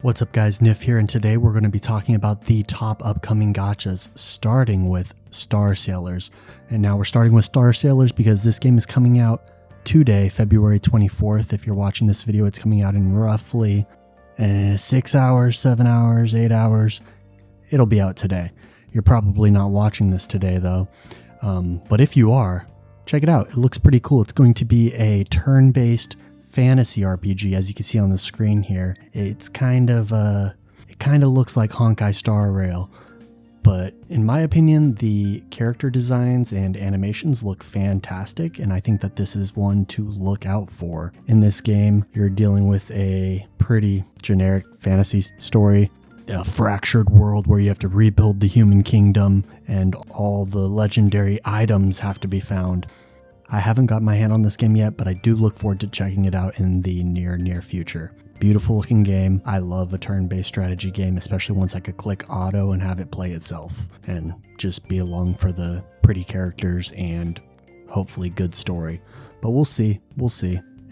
What's up guys, Nif here, and today we're going to be talking about the top upcoming gachas, starting with Star Sailors. And now we're starting with Star Sailors because this game is coming out today, February 24th. If you're watching this video, it's coming out in roughly 6 hours, 7 hours, 8 hours. It'll be out today. You're probably not watching this today though, but if you are, check it out. It looks pretty cool. It's going to be a turn-based fantasy RPG, as you can see on the screen here. It's it kind of looks like Honkai Star Rail, but in my opinion, the character designs and animations look fantastic, and I think that this is one to look out for. In this game, you're dealing with a pretty generic fantasy story, a fractured world where you have to rebuild the human kingdom, and all the legendary items have to be found. I haven't got my hand on this game yet, but I do look forward to checking it out in the near future. Beautiful looking game. I love a turn-based strategy game, especially once I could click auto and have it play itself and just be along for the pretty characters and hopefully good story. But we'll see.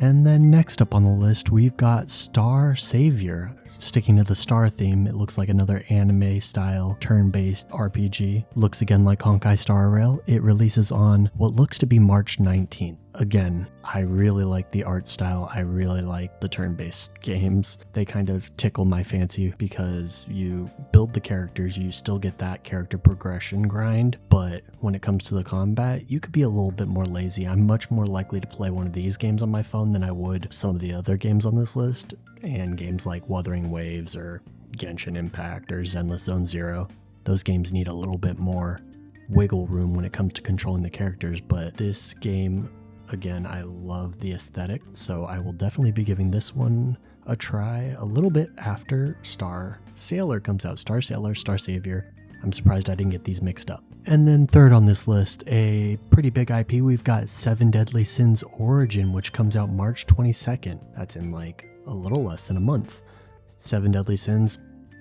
And then next up on the list, we've got Star Savior. Sticking to the star theme, it looks like another anime style turn-based RPG. Looks again like Honkai Star Rail. It releases on what looks to be March 19th. Again, I really like the art style. I really like the turn-based games. They kind of tickle my fancy because you build the characters, you still get that character progression grind, but when it comes to the combat, you could be a little bit more lazy. I'm much more likely to play one of these games on my phone than I would some of the other games on this list, and games like Wuthering Waves or Genshin Impact or Zenless Zone Zero. Those games need a little bit more wiggle room when it comes to controlling the characters, but this game, again, I love the aesthetic, so I will definitely be giving this one a try a little bit after Star Sailor comes out. Star Sailor, Star Savior. I'm surprised I didn't get these mixed up. And then third on this list, a pretty big IP, we've got 7 Deadly Sins Origin, which comes out March 22nd. That's in like a little less than a month. 7 Deadly Sins,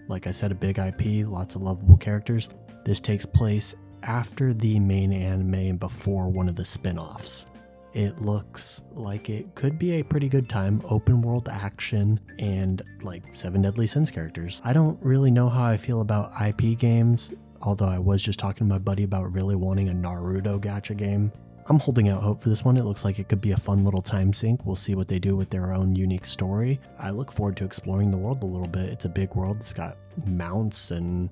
like I said, a big IP, lots of lovable characters. This takes place after the main anime and before one of the spin-offs. It looks like it could be a pretty good time, open world action, and like 7 Deadly Sins characters. I don't really know how I feel about IP games, although I was just talking to my buddy about really wanting a Naruto gacha game. I'm holding out hope for this one. It looks like it could be a fun little time sink. We'll see what they do with their own unique story. I look forward to exploring the world a little bit. It's a big world. It's got mounts and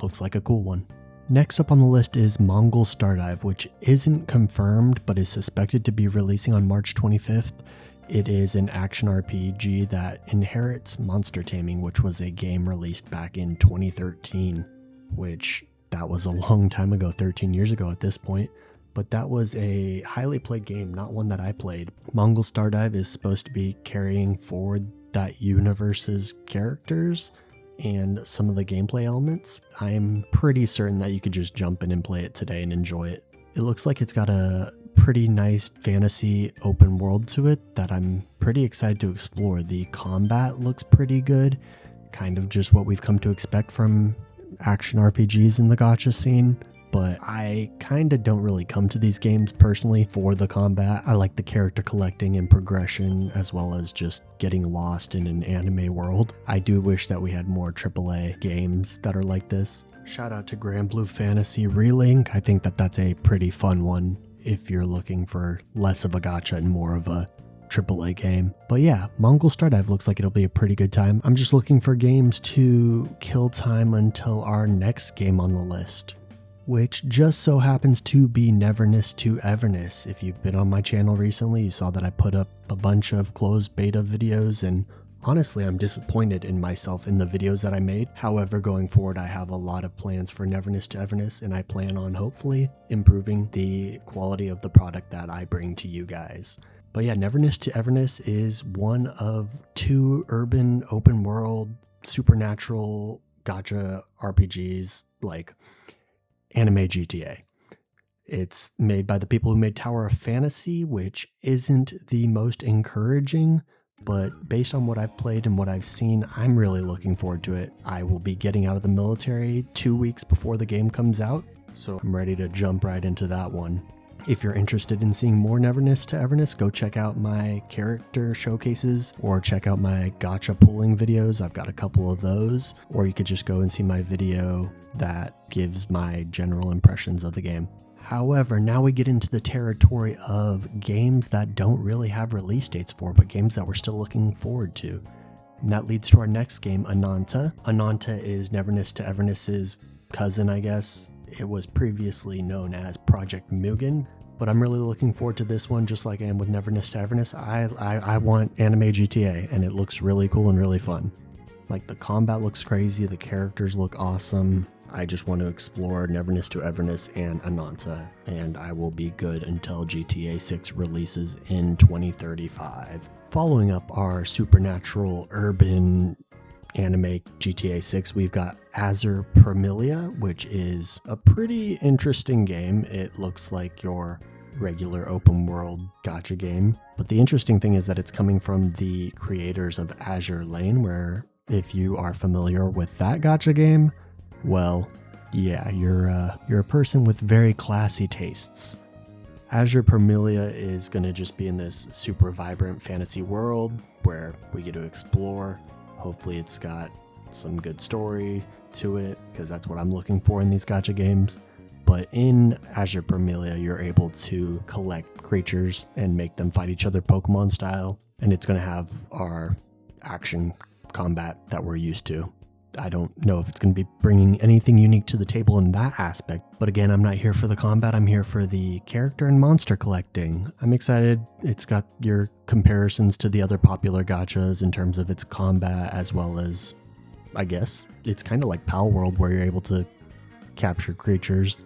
looks like a cool one. Next up on the list is Mongil Stardive, which isn't confirmed but is suspected to be releasing on March 25th. It is an action RPG that inherits Monster Taming, which was a game released back in 2013, which that was a long time ago, 13 years ago at this point. But that was a highly played game, not one that I played. Mongil Stardive is supposed to be carrying forward that universe's characters and some of the gameplay elements. I'm pretty certain that you could just jump in and play it today and enjoy it. It looks like it's got a pretty nice fantasy open world to it that I'm pretty excited to explore. The combat looks pretty good, kind of just what we've come to expect from action RPGs in the gacha scene. But I kind of don't really come to these games personally for the combat. I like the character collecting and progression, as well as just getting lost in an anime world. I do wish that we had more AAA games that are like this. Shout out to Grand Blue Fantasy Relink. I think that that's a pretty fun one if you're looking for less of a gacha and more of a AAA game. But yeah, Mongil Stardive looks like it'll be a pretty good time. I'm just looking for games to kill time until our next game on the list, which just so happens to be Neverness to Everness. If you've been on my channel recently, you saw that I put up a bunch of closed beta videos, and honestly, I'm disappointed in myself in the videos that I made. However, going forward, I have a lot of plans for Neverness to Everness, and I plan on hopefully improving the quality of the product that I bring to you guys. But yeah, Neverness to Everness is one of 2 urban, open world, supernatural gacha RPGs, like anime GTA. It's made by the people who made Tower of Fantasy, which isn't the most encouraging, but based on what I've played and what I've seen, I'm really looking forward to it. I will be getting out of the military 2 weeks before the game comes out, so I'm ready to jump right into that one. If you're interested in seeing more Neverness to Everness, go check out my character showcases or check out my gacha pulling videos. I've got a couple of those. Or you could just go and see my video that gives my general impressions of the game. However, now we get into the territory of games that don't really have release dates for, but games that we're still looking forward to. And that leads to our next game, Ananta. Ananta is Neverness to Everness's cousin, I guess. It was previously known as Project Mugen, but I'm really looking forward to this one, just like I am with Neverness to Everness. I want anime GTA, and it looks really cool and really fun. Like, the combat looks crazy, the characters look awesome. I just want to explore Neverness to Everness and Ananta, and I will be good until GTA 6 releases in 2035. Following up our supernatural urban anime GTA 6, we've got Azure Promilia, which is a pretty interesting game. It looks like your regular open world gacha game, but the interesting thing is that it's coming from the creators of Azure Lane, where if you are familiar with that gacha game, well, yeah, you're a person with very classy tastes. Azure Promilia is going to just be in this super vibrant fantasy world where we get to explore. Hopefully it's got some good story to it, because that's what I'm looking for in these gacha games. But in Azure Promilia, you're able to collect creatures and make them fight each other Pokemon style, and it's going to have our action combat that we're used to. I don't know if it's going to be bringing anything unique to the table in that aspect, but again, I'm not here for the combat, I'm here for the character and monster collecting. I'm excited. It's got your comparisons to the other popular gachas in terms of its combat, as well as, I guess, it's kind of like Pal World, where you're able to capture creatures.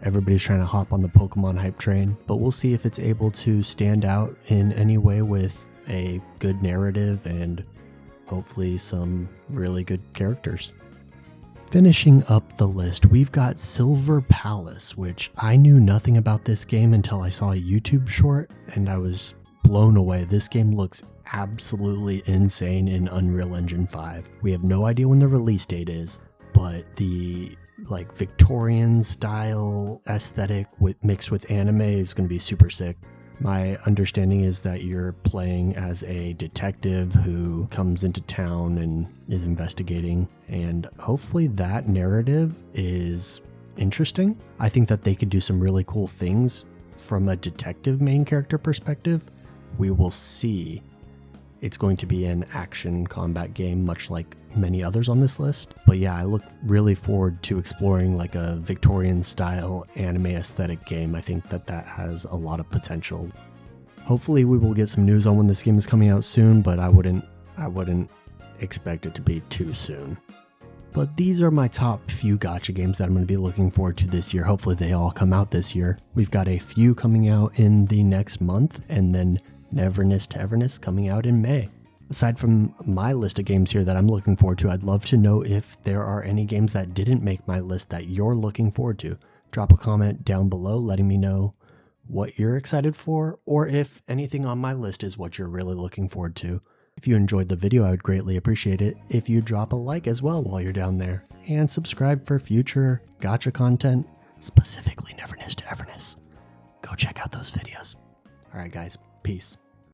Everybody's trying to hop on the Pokemon hype train, but we'll see if it's able to stand out in any way with a good narrative and hopefully some really good characters. Finishing up the list, we've got Silver Palace, which I knew nothing about this game until I saw a YouTube short, and I was blown away. This game looks absolutely insane in Unreal Engine 5. We have no idea when the release date is, but the Victorian style aesthetic mixed with anime is going to be super sick. My understanding is that you're playing as a detective who comes into town and is investigating, and hopefully that narrative is interesting. I think that they could do some really cool things from a detective main character perspective. We will see. It's going to be an action combat game, much like many others on this list. But yeah, I look really forward to exploring like a Victorian style anime aesthetic game. I think that has a lot of potential. Hopefully we will get some news on when this game is coming out soon, but I wouldn't expect it to be too soon. But these are my top few gacha games that I'm going to be looking forward to this year. Hopefully they all come out this year. We've got a few coming out in the next month, and then Neverness to Everness coming out in May. Aside from my list of games here that I'm looking forward to, I'd love to know if there are any games that didn't make my list that you're looking forward to. Drop a comment down below letting me know what you're excited for, or if anything on my list is what you're really looking forward to. If you enjoyed the video, I would greatly appreciate it if you drop a like as well while you're down there, and subscribe for future gacha content, specifically Neverness to Everness. Go check out those videos. Alright guys, peace.